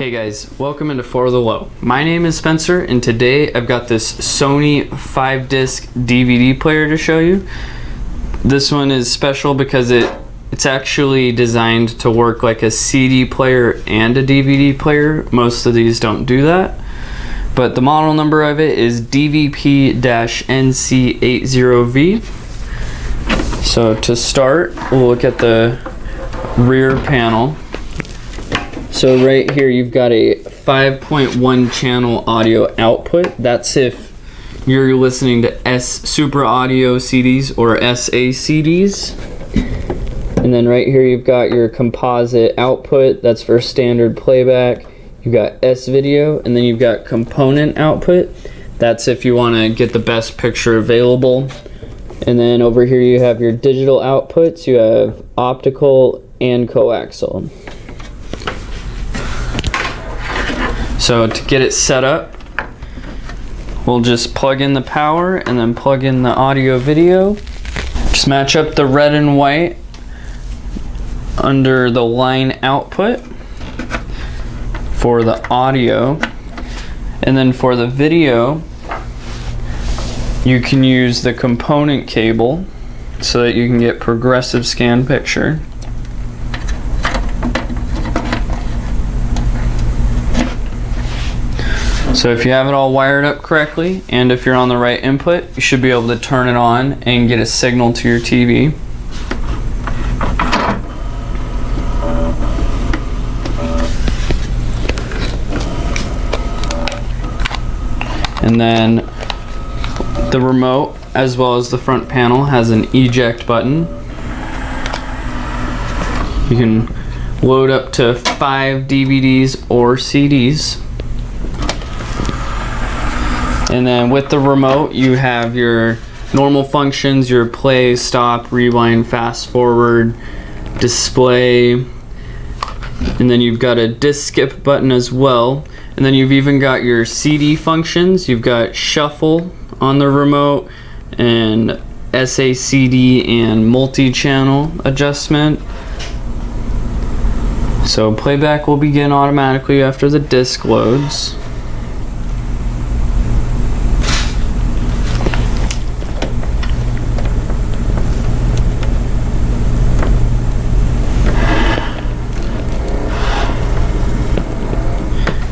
Hey guys, welcome into For the Low. My name is Spencer and today I've got this Sony 5-disc DVD player to show you. This one is special because it's actually designed to work like a CD player and a DVD player. Most of these don't do that. But the model number of it is DVP-NC80V. So to start, we'll look at the rear panel. So right here you've got a 5.1 channel audio output. That's if you're listening to Super Audio CDs or SACDs. And then right here you've got your composite output. That's for standard playback. You've got S-video, and then you've got component output. That's if you want to get the best picture available. And then over here you have your digital outputs. You have optical and coaxial. So to get it set up, we'll just plug in the power and then plug in the audio video. Just match up the red and white under the line output for the audio. And then for the video, you can use the component cable so that you can get progressive scan picture. So if you have it all wired up correctly, and if you're on the right input, you should be able to turn it on and get a signal to your TV. And then the remote, as well as the front panel, has an eject button. You can load up to 5 DVDs or CDs. And then with the remote, you have your normal functions, your play, stop, rewind, fast forward, display, and then you've got a disc skip button as well. And then you've even got your CD functions. You've got shuffle on the remote and SACD and multi-channel adjustment. So playback will begin automatically after the disc loads.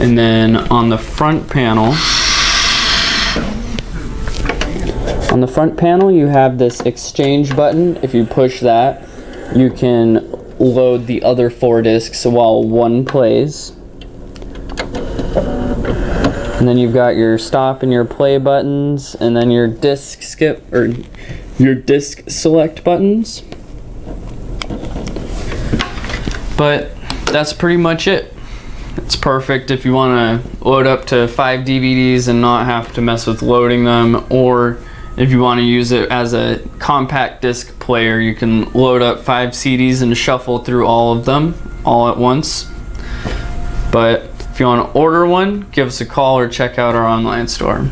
And then on the front panel, you have this exchange button. If you push that, you can load the other 4 discs while one plays. And then you've got your stop and your play buttons, and then your disc skip or your disc select buttons. But that's pretty much it. It's perfect if you want to load up to 5 DVDs and not have to mess with loading them, or if you want to use it as a compact disc player, you can load up 5 CDs and shuffle through all of them all at once. But if you want to order one, give us a call or check out our online store.